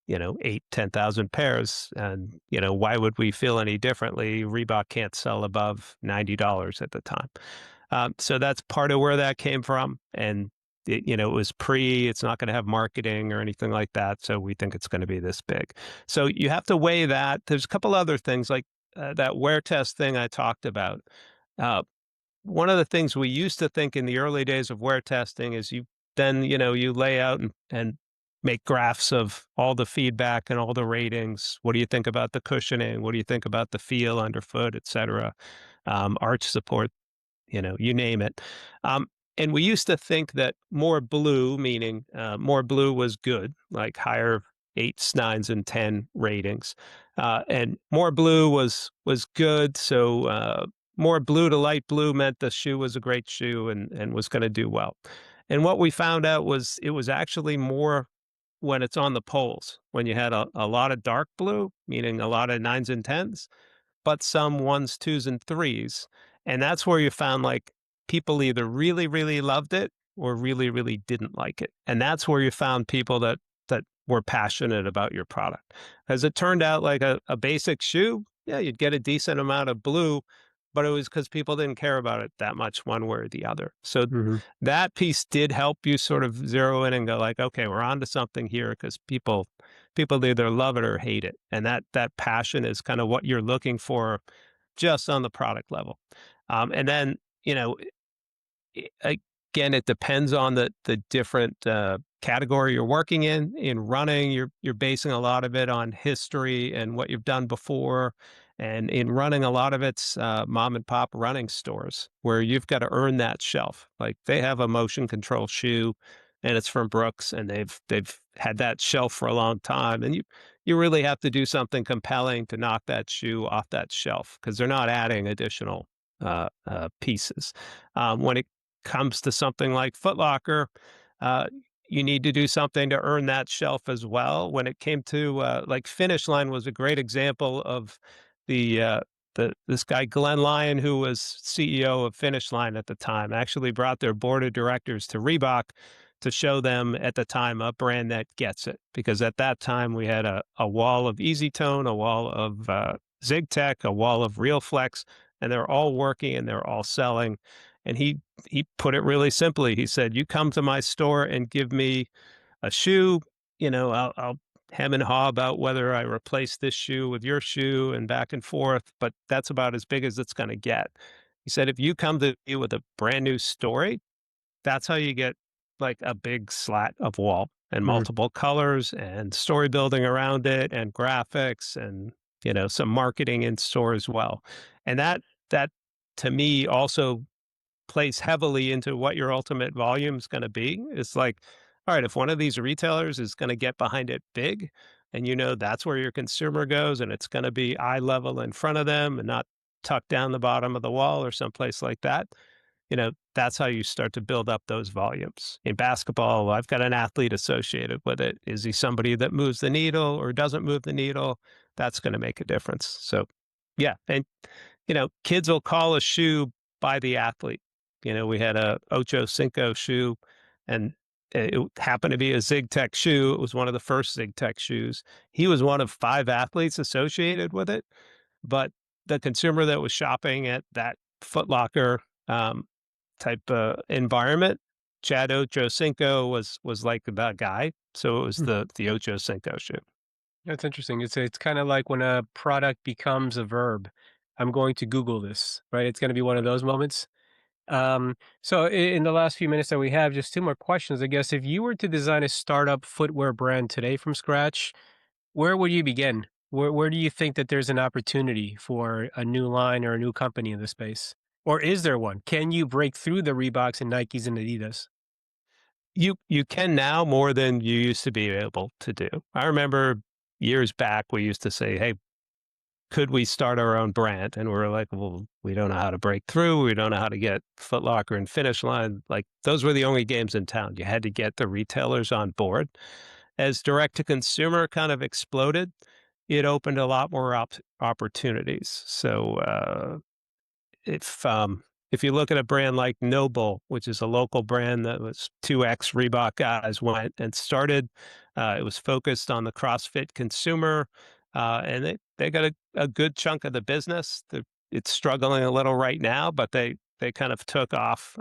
8, 10,000 pairs. And, why would we feel any differently? Reebok can't sell above $90 at the time. So that's part of where that came from. And it was it's not going to have marketing or anything like that. So we think it's going to be this big. So you have to weigh that. There's a couple other things like that wear test thing I talked about. Uh, One of the things we used to think in the early days of wear testing is you lay out and make graphs of all the feedback and all the ratings. What do you think about the cushioning? What do you think about the feel underfoot, et cetera? Arch support, you name it. Um, and we used to think that more blue, meaning more blue was good, like higher eights, nines, and 10 ratings. And more blue was good. So more blue to light blue meant the shoe was a great shoe and was going to do well. And what we found out was it was actually more when it's on the poles, when you had a lot of dark blue, meaning a lot of nines and tens, but some ones, twos, and threes. And that's where you found like people either really, really loved it or really, really didn't like it. And that's where you found people that were passionate about your product. As it turned out, like a basic shoe, yeah, you'd get a decent amount of blue, but it was because people didn't care about it that much one way or the other. So Mhm. that piece did help you sort of zero in and go like, okay, we're on to something here because people either love it or hate it. And that passion is kind of what you're looking for just on the product level. And then, you know, again, it depends on the different category you're working in. In running, you're basing a lot of it on history and what you've done before. And in running, a lot of it's mom and pop running stores where you've got to earn that shelf. Like they have a motion control shoe, and it's from Brooks, and they've had that shelf for a long time, and you really have to do something compelling to knock that shoe off that shelf because they're not adding additional pieces. When it comes to something like Foot Locker, uh, you need to do something to earn that shelf as well. When it came to like Finish Line was a great example of the this guy Glenn Lyon, who was CEO of Finish Line at the time, actually brought their board of directors to Reebok to show them at the time a brand that gets it. Because at that time we had a wall of EasyTone, a wall of ZigTech, a wall of RealFlex, and they're all working and they're all selling. And he put it really simply. He said, "You come to my store and give me a shoe, I'll hem and haw about whether I replace this shoe with your shoe and back and forth, but that's about as big as it's going to get." He said, "If you come to me with a brand new story, that's how you get like a big slat of wall and Mm. multiple colors and story building around it and graphics and some marketing in store as well." And that to me also plays heavily into what your ultimate volume is going to be. It's like, all right, if one of these retailers is going to get behind it big, and that's where your consumer goes, and it's going to be eye level in front of them and not tucked down the bottom of the wall or someplace like that, that's how you start to build up those volumes. In basketball, I've got an athlete associated with it. Is he somebody that moves the needle or doesn't move the needle? That's going to make a difference. So, yeah. And, kids will call a shoe by the athlete. We had a Ocho Cinco shoe, and it happened to be a ZigTech shoe. It was one of the first ZigTech shoes. He was one of 5 athletes associated with it, but the consumer that was shopping at that Foot Locker um, type environment, Chad Ochocinco was like the guy. So it was Hmm. the Ochocinco shoe. That's interesting. It's kind of like when a product becomes a verb. I'm going to Google this, right? It's going to be one of those moments. So in the last few minutes that we have, just 2 more questions. I guess if you were to design a startup footwear brand today from scratch, where would you begin? Where do you think that there's an opportunity for a new line or a new company in the space? Or is there one? Can you break through the Reeboks and Nikes and Adidas? You can now more than you used to be able to do. I remember years back we used to say, "Hey, could we start our own brand?" And we were like, "Well, we don't know how to break through. We don't know how to get Foot Locker and Finish Line." Like those were the only games in town. You had to get the retailers on board. As direct to consumer kind of exploded, it opened a lot more opportunities. So if you look at a brand like Noble, which is a local brand that was 2X Reebok guys went and started, it was focused on the CrossFit consumer, and they got a good chunk of the business. It's struggling a little right now, but they kind of took off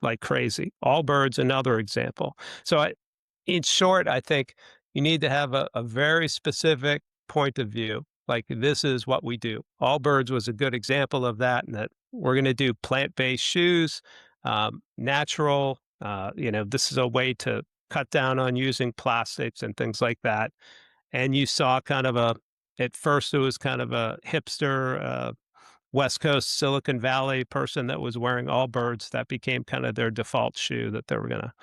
like crazy. Allbirds, another example. So in short, I think you need to have a very specific point of view. Like this is what we do. Allbirds was a good example of that, and that we're going to do plant-based shoes, natural. This is a way to cut down on using plastics and things like that. And you saw at first it was kind of a hipster West Coast Silicon Valley person that was wearing Allbirds. That became kind of their default shoe that they were going to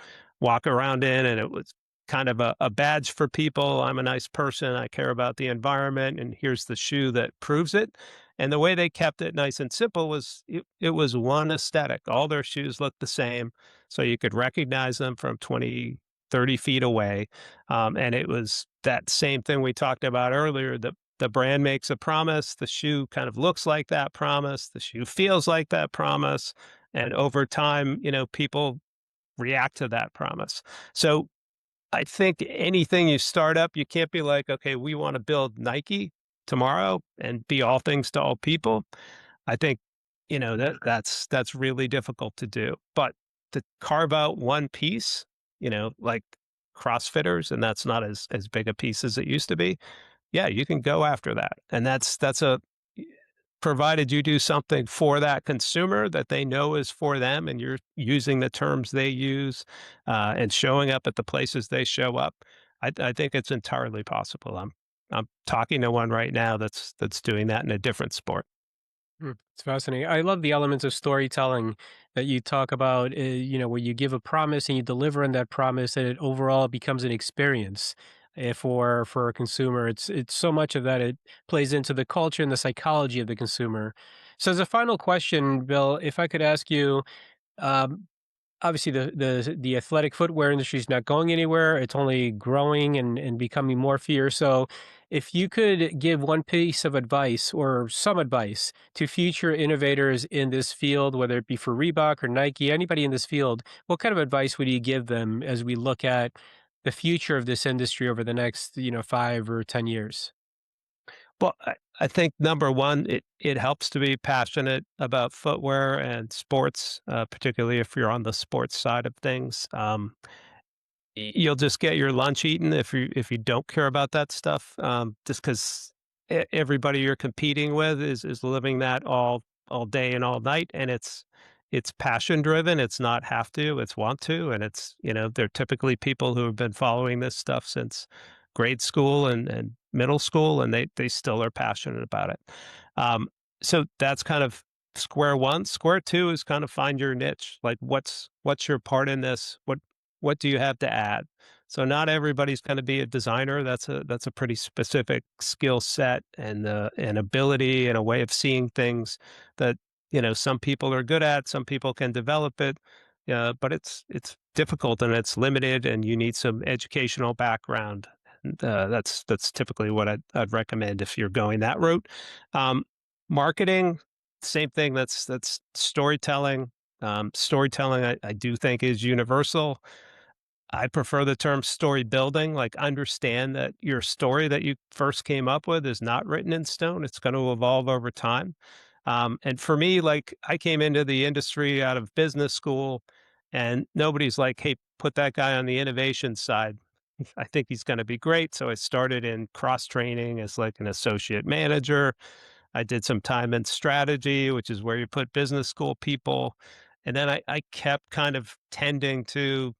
walk around in. And it was kind of a badge for people. I'm a nice person. I care about the environment. And here's the shoe that proves it. And the way they kept it nice and simple was it was one aesthetic. All their shoes looked the same. So you could recognize them from 20, 30 feet away. And it was that same thing we talked about earlier. The brand makes a promise. The shoe kind of looks like that promise. The shoe feels like that promise. And over time, people react to that promise. So I think anything you start up, you can't be like, okay, we want to build Nike tomorrow and be all things to all people. I think, that's really difficult to do. But to carve out one piece, like CrossFitters, and that's not as big a piece as it used to be. Yeah, you can go after that. And that's provided you do something for that consumer that they know is for them, and you're using the terms they use, and showing up at the places they show up. I think it's entirely possible. I'm talking to one right now that's doing that in a different sport. It's fascinating. I love the elements of storytelling that you talk about, where you give a promise and you deliver on that promise, and it overall becomes an experience for a consumer. It's so much of that. It plays into the culture and the psychology of the consumer. So, as a final question, Bill, if I could ask you, um, obviously the athletic footwear industry is not going anywhere. It's only growing and becoming more fierce. So if you could give one piece of advice or some advice to future innovators in this field, whether it be for Reebok or Nike, anybody in this field, what kind of advice would you give them as we look at the future of this industry over the next, 5 or 10 years? Well, I think number one, it helps to be passionate about footwear and sports, particularly if you're on the sports side of things. You'll just get your lunch eaten if you don't care about that stuff, just because everybody you're competing with is living that all day and all night, and it's passion driven. It's not have to, it's want to, and it's they're typically people who have been following this stuff since grade school and middle school, and they still are passionate about it. Um, so that's kind of square one. Square two is kind of find your niche. Like what's your part in this? What do you have to add? So not everybody's going to be a designer. That's a pretty specific skill set and an ability and a way of seeing things that some people are good at. Some people can develop it, but it's difficult and it's limited, and you need some educational background. And, that's typically what I'd recommend if you're going that route. Um, Marketing, same thing. That's storytelling. Storytelling, I do think, is universal. I prefer the term story building, like understand that your story that you first came up with is not written in stone. It's going to evolve over time. And for me, like I came into the industry out of business school and nobody's like, hey, put that guy on the innovation side. I think he's going to be great. So I started in cross training as like an associate manager. I did some time in strategy, which is where you put business school people. And then I kept kind of tending to,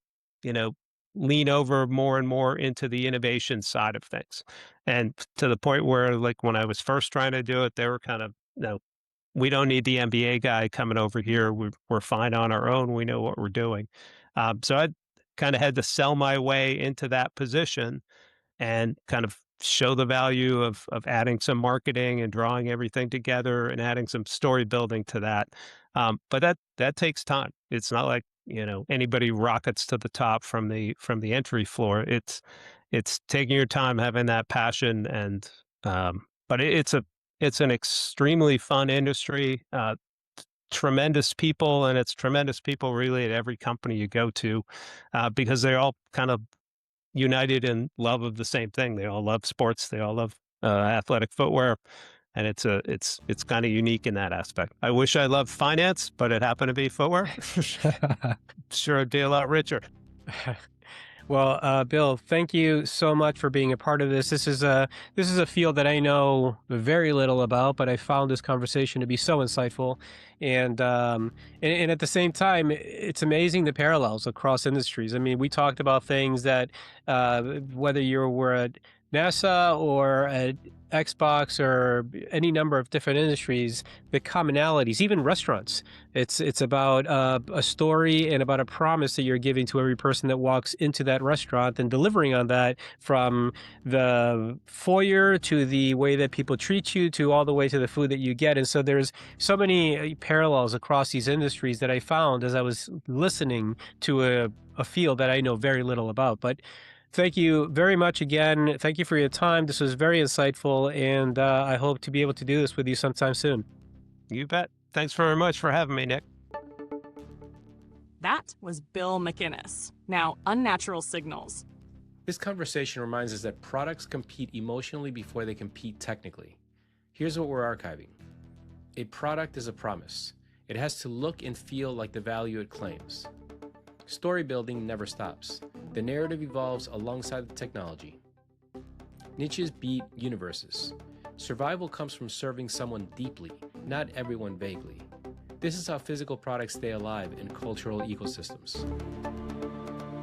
you know, lean over more and more into the innovation side of things. And to the point where, like, when I was first trying to do it, they were kind of, no, we don't need the MBA guy coming over here. We're fine on our own. We know what we're doing. So I kind of had to sell my way into that position and kind of show the value of adding some marketing and drawing everything together and adding some story building to that. But that takes time. It's not like anybody rockets to the top from the entry floor. It's taking your time, having that passion, and but it's an extremely fun industry. Tremendous people, and it's tremendous people really at every company you go to, because they're all kind of united in love of the same thing. They all love sports. They all love athletic footwear, and it's kind of unique in that aspect. I wish I loved finance, but it happened to be footwear. Sure, I'd be a lot richer. Well, Bill, thank you so much for being a part of this. This is a field that I know very little about, but I found this conversation to be so insightful, and at the same time, it's amazing the parallels across industries. I mean, we talked about things that whether you were at NASA or at Xbox or any number of different industries, the commonalities, even restaurants. It's about a story and about a promise that you're giving to every person that walks into that restaurant and delivering on that, from the foyer to the way that people treat you to all the way to the food that you get. And so there's so many parallels across these industries that I found as I was listening to a field that I know very little about. But thank you very much again. Thank you for your time. This was very insightful, and I hope to be able to do this with you sometime soon. You bet. Thanks very much for having me, Nick. That was Bill McInnis. Now, unnatural signals. This conversation reminds us that products compete emotionally before they compete technically. Here's what we're archiving. A product is a promise. It has to look and feel like the value it claims. Story building never stops. The narrative evolves alongside the technology. Niches beat universes. Survival comes from serving someone deeply, not everyone vaguely. This is how physical products stay alive in cultural ecosystems.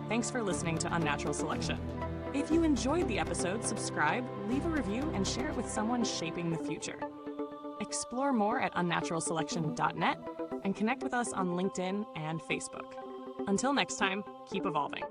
Thanks for listening to Unnatural Selection. If you enjoyed the episode, subscribe, leave a review, and share it with someone shaping the future. Explore more at unnaturalselection.net and connect with us on LinkedIn and Facebook. Until next time, keep evolving.